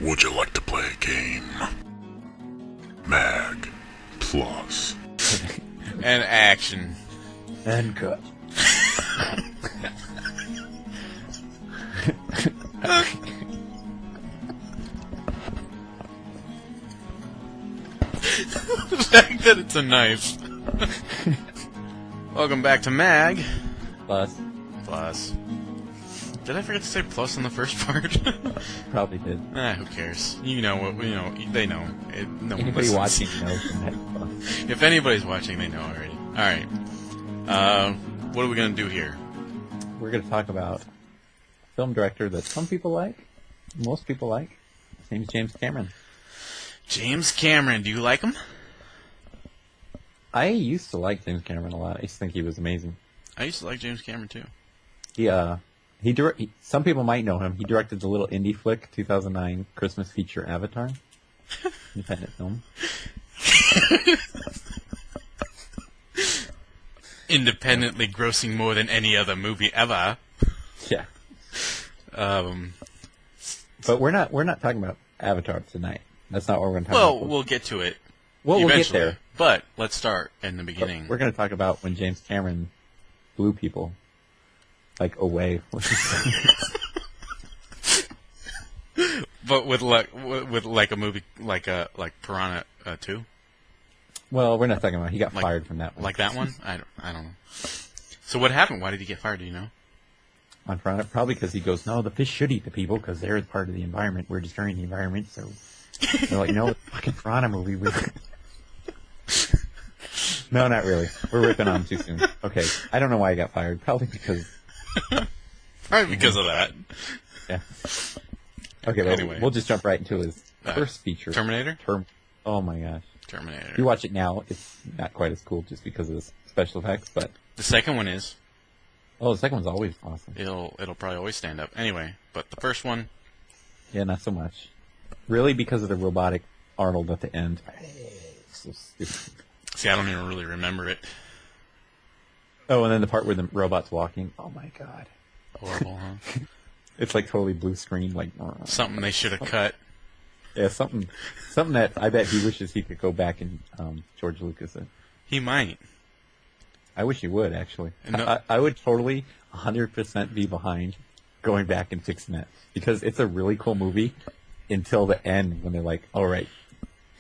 Would you like to play a game? Mag Plus. And action. And cut. The fact that it's a knife. Welcome back to Mag Plus. Plus. Did I forget to say plus in the first part? Probably did. Who cares? You know what? You know they know. No one Anybody listens. watching knows from that plus. If anybody's watching, they know already. All right. What are we gonna do here? We're going to talk about a film director that some people like, most people like. His name's James Cameron. James Cameron. Do you like him? I used to like James Cameron a lot. I used to think he was amazing. I used to like James Cameron too. Some people might know him. He directed the little indie flick, 2009 Christmas feature Avatar. Independent film. Independently grossing more than any other movie ever. Yeah. But we're not talking about Avatar tonight. That's not what we're going to talk about. Well, we'll get to it. We'll get eventually. there. But let's start in the beginning. We're going to talk about when James Cameron blew people, like, away. But with like a movie like Piranha 2. Well, we're not talking about. He got fired from that one. Like that one? I don't know. So what happened? Why did he get fired? Do you know? On Piranha, probably because he goes, no, the fish should eat the people because they're part of the environment. We're destroying the environment. So they're like, no, it's a fucking Piranha movie. No, not really. We're ripping on him too soon. Okay, I don't know why he got fired. Probably because. Probably because of that. Yeah. Okay, well, Anyway. we'll just jump right into his first feature. Terminator? Oh my gosh. Terminator. If you watch it now, it's not quite as cool just because of the special effects, but... The second one is. Oh, the second one's always awesome. It'll probably always stand up. Anyway, but the first one. Yeah, not so much. Really, because of the robotic Arnold at the end. So stupid. See, I don't even really remember it. Oh, and then the part where the robot's walking. Oh my god. Horrible, huh? It's like totally blue screen, like... Something they should have cut. Yeah, something that I bet he wishes he could go back and George Lucas it. He might. I wish he would, actually. No. I would totally 100% be behind going back and fixing it. Because it's a really cool movie until the end when they're like, all right,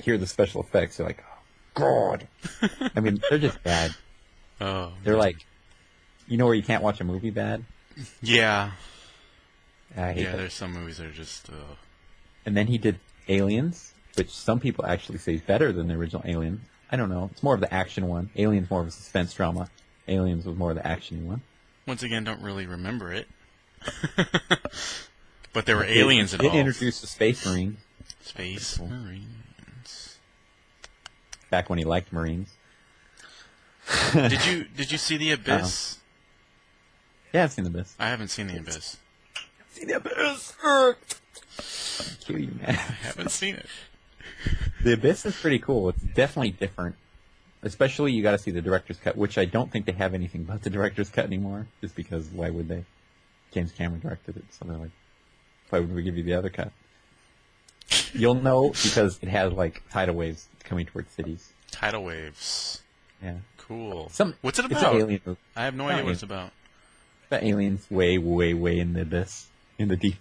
here are the special effects. They're like, oh, God. I mean, they're just bad. Oh. They're like, you know where you can't watch a movie bad? Yeah. I hate that. There's some movies that are just... And then he did Aliens, which some people actually say is better than the original Alien. I don't know. It's more of the action one. Alien's more of a suspense drama. Aliens was more of the action one. Once again, don't really remember it. But there were aliens involved. It introduced the Space Marine. Space Marines. Back when he liked Marines. Did you see The Abyss? Yeah, I've seen The Abyss. I haven't seen The Abyss. See The Abyss! Kill you, man. I haven't seen it. The Abyss is pretty cool. It's definitely different. Especially you got to see the director's cut, which I don't think they have anything but the director's cut anymore. Just because why would they? James Cameron directed it, so they're like, why would we give you the other cut? You'll know because it has like tidal waves coming towards cities. Tidal waves. Yeah. Cool. It's What's it an about? alien movie. I have no idea what it's about. The aliens way, way, way in the abyss, in the deep.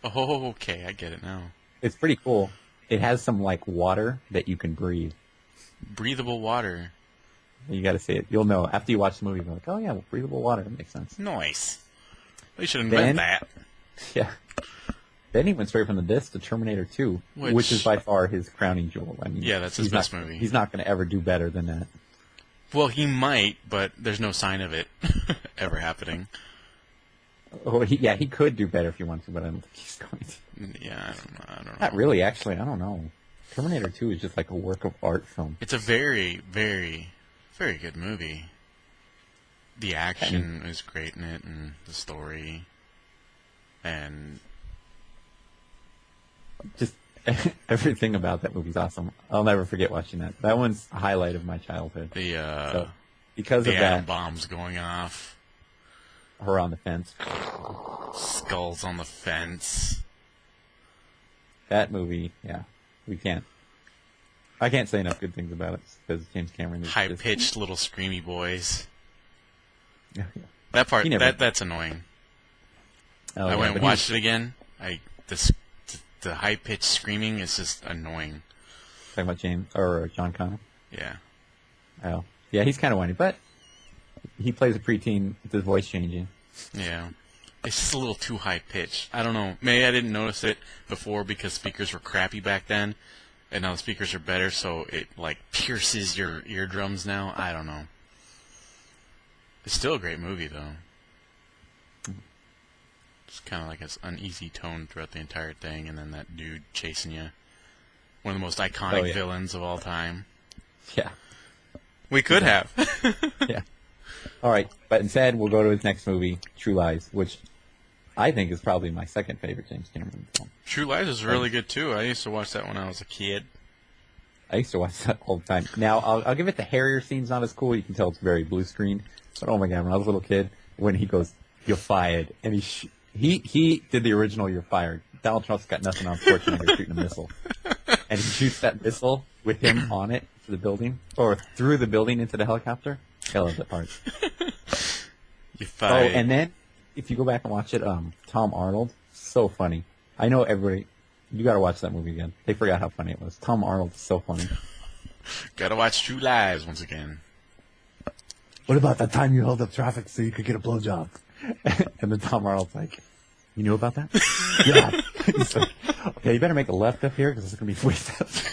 Oh, okay, I get it now. It's pretty cool. It has some like water that you can breathe. Breathable water. You got to see it. You'll know after you watch the movie. You're like, oh yeah, well, breathable water. That makes sense. Nice. They should invent that. Yeah. Then he went straight from the abyss to Terminator 2, which is by far his crowning jewel. I mean, yeah, that's his best movie. He's not going to ever do better than that. Well, he might, but there's no sign of it ever happening. Oh, he could do better if he wants to, but I don't think he's going to. Yeah, I don't know. Not really, actually. I don't know. Terminator 2 is just like a work of art film. It's a very, very, very good movie. The action is great in it, and the story, and just everything about that movie's awesome. I'll never forget watching that. That one's a highlight of my childhood. Because the of atom that, bombs going off, her on the fence. skulls on the fence. That movie, yeah, we can't. I can't say enough good things about it because James Cameron is High just- pitched little screamy boys. Yeah, yeah. That part He never- that's annoying. Oh, I yeah, went but and watched it again. The high pitched screaming is just annoying. Talking about James or John Connor. Yeah. Oh, yeah, he's kind of whiny, but he plays a preteen with his voice changing. Yeah. It's just a little too high pitched. I don't know. Maybe I didn't notice it before because speakers were crappy back then, and now the speakers are better, so it like pierces your eardrums now. I don't know. It's still a great movie though. It's kind of like an uneasy tone throughout the entire thing, and then that dude chasing you. One of the most iconic Oh, yeah. villains of all time. Yeah, We could have. yeah. All right, but instead we'll go to his next movie, True Lies, which I think is probably my second favorite James Cameron film. True Lies is really good too. I used to watch that when I was a kid. I used to watch that all the time. Now, I'll give it the Harrier scene's not as cool. You can tell it's very blue screen. But oh my god, when I was a little kid, when he goes, "You're fired," and he did the original "You're fired." Donald Trump's got nothing on Schwarzenegger shooting a missile, and he shoots that missile with him on it to the building or through the building into the helicopter. I love that part. You Oh, fight. and then if you go back and watch it, Tom Arnold, so funny. I know everybody. You got to watch that movie again. They forgot how funny it was. Tom Arnold is so funny. Gotta watch True Lies once again. What about that time you held up traffic so you could get a blowjob? And then Tom Arnold's like, "You knew about that?" Yeah. He's like, "Okay, you better make a left up here because it's gonna be way fast."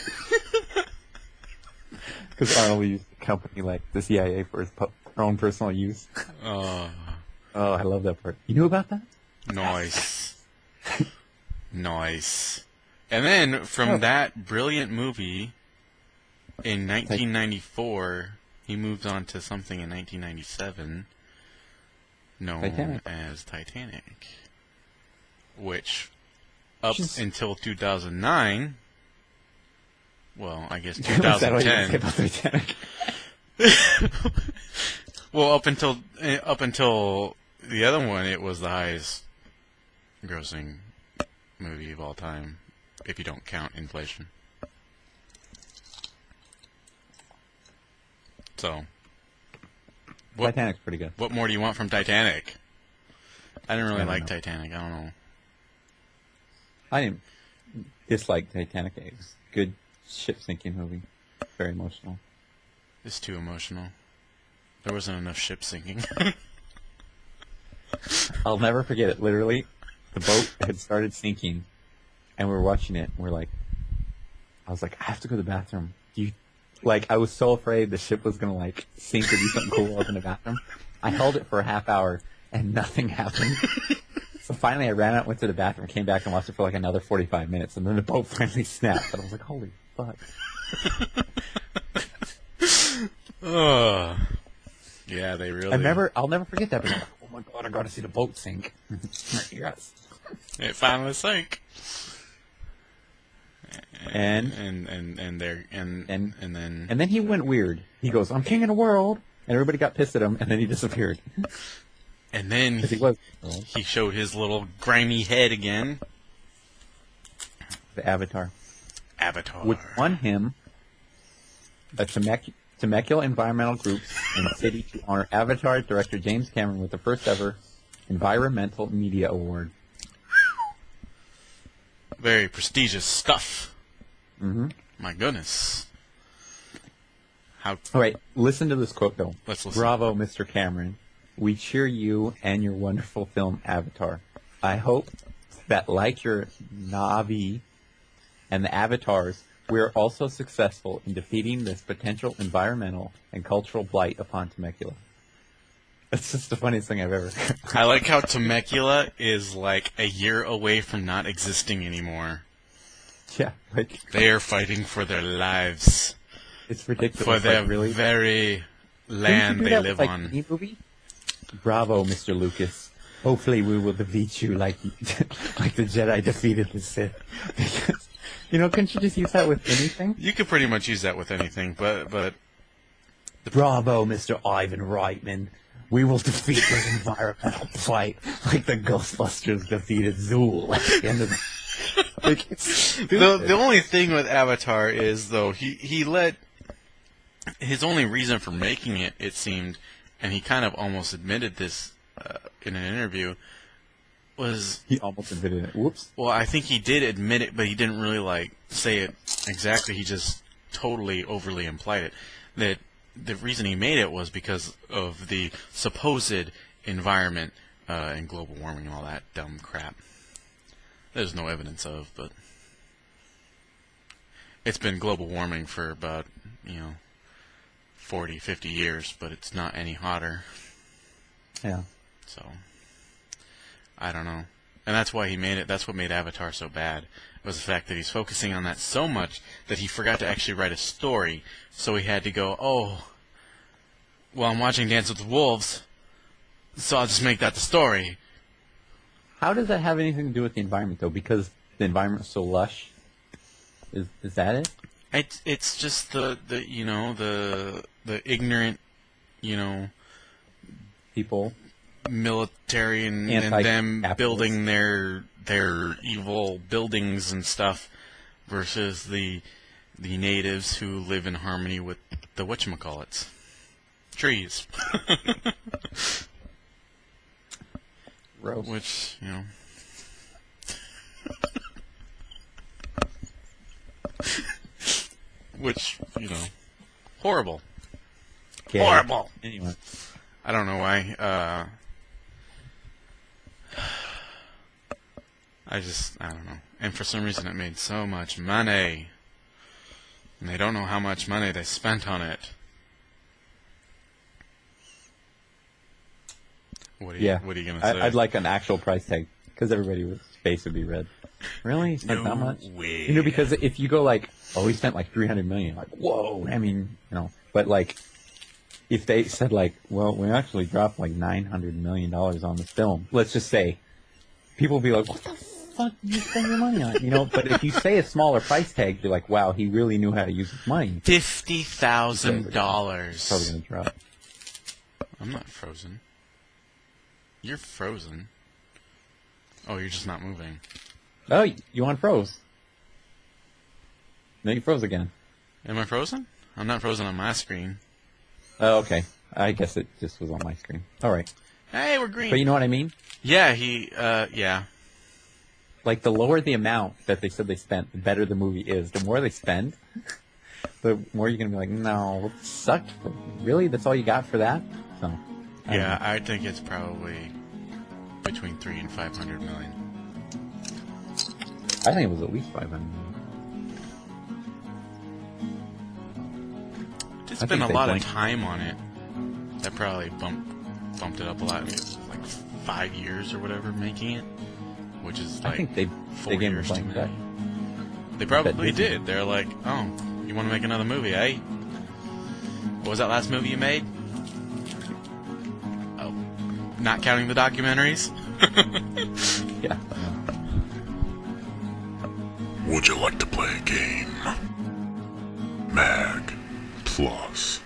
Because Arnold used the company like the CIA for his own personal use. Oh, Oh, I love that part. You knew about that? nice. Nice. And then from Oh. that brilliant movie in 1994, he moved on to something in 1997 known Titanic. as Titanic, which up Which is- until 2009, well, I guess Is that what you say 2010. about Titanic? Well, up until the other one, it was the highest grossing movie of all time, if you don't count inflation. So, what Titanic's pretty good. what more do you want from Titanic? I didn't really I don't like know. Titanic. I don't know. I didn't dislike Titanic. It was a good ship sinking movie. Very emotional. It's too emotional. There wasn't enough ship sinking. I'll never forget it. Literally, the boat had started sinking, and we were watching it. And I was like, I have to go to the bathroom. I was so afraid the ship was gonna sink or do something cool while I was in the bathroom. I held it for a half hour, and nothing happened. So finally, I ran out, went to the bathroom, came back, and watched it for another 45 minutes, and then the boat finally snapped. And I was like, holy fuck! Ugh. Yeah, they really. I'll never forget that. But I'm like, oh my god, I got to see the boat sink. Yes. It finally sank. And And then And then he went weird. He goes, "I'm king of the world," and everybody got pissed at him, and then he disappeared. and then Because he was he showed his little grimy head again. the Avatar, Avatar. which won him a Temecula Environmental Group in the city to honor Avatar director James Cameron with the first ever Environmental Media Award. Very prestigious stuff. Mm-hmm. My goodness. How All right, listen to this quote though. Let's listen. Bravo, Mr. Cameron. We cheer you and your wonderful film Avatar. I hope that, like your Na'vi and the Avatars, we are also successful in defeating this potential environmental and cultural blight upon Temecula. That's just the funniest thing I've ever heard. I like how Temecula is like a year away from not existing anymore. Yeah, They are fighting for their lives, it's ridiculous. for their really. very Didn't land you do they that live with, on. any movie? Bravo, Mr. Lucas. Hopefully we will defeat you like the Jedi defeated the Sith. Because, couldn't you just use that with anything? You could pretty much use that with anything, but Bravo, Mr. Ivan Reitman. We will defeat this environmental fight like the Ghostbusters defeated Zool at the end of the... Like, The only thing with Avatar is, though, he let his only reason for making it, it seemed, and he kind of almost admitted this in an interview, was, he almost admitted it. Whoops. well, I think he did admit it, but he didn't really like say it exactly. He just totally overly implied it. That the reason he made it was because of the supposed environment and global warming and all that dumb crap. There's no evidence of, but it's been global warming for about, 40, 50 years, but it's not any hotter. Yeah. So, I don't know. And that's why he made it. That's what made Avatar so bad. Was the fact that he's focusing on that so much that he forgot to actually write a story. So he had to go, oh, well, I'm watching Dance with the Wolves, so I'll just make that the story. How does that have anything to do with the environment, though? Because the environment's so lush. Is that it? It's just the ignorant, People. military and them Anti-capitalist. building their evil buildings and stuff versus the natives who live in harmony with the whatchamacallits. Trees. Gross. Which, horrible. Gay. Horrible. Anyway. I don't know why. I don't know. And for some reason it made so much money. And they don't know how much money they spent on it. What are you going to say? I'd like an actual price tag, because everybody's face would be red. Really? You spent that much? way. Because if you go like, oh, we spent like $300 million, like, whoa, I mean, but like, if they said like, well, we actually dropped like $900 million on this film, let's just say, people would be like, what the fuck did you spend your money on? But if you say a smaller price tag, you're like, wow, he really knew how to use his money. $50,000. Probably going to drop. I'm not frozen. You're frozen. Oh, you're just not moving. Oh, you unfroze. No, you froze again. Am I frozen? I'm not frozen on my screen. Oh, okay. I guess it just was on my screen. All right. Hey, we're green. But you know what I mean? Yeah, yeah. Like, the lower the amount that they said they spent, the better the movie is. The more they spend, the more you're going to be like, no, it sucked. Really? That's all you got for that? So, I don't know. I think it's probably between 300 and 500 million. I think it was at least 500. It's I been think a they lot of blinked. time on it. That probably bumped it up a lot. I mean, it was like 5 years or whatever making it, which is like I think they 4 gave him a years too blank many. check. They probably Disney. did. They're like, oh, you want to make another movie, eh? What was that last movie you made? Oh, not counting the documentaries? Yeah. Would you like to play a game? Mag Plus.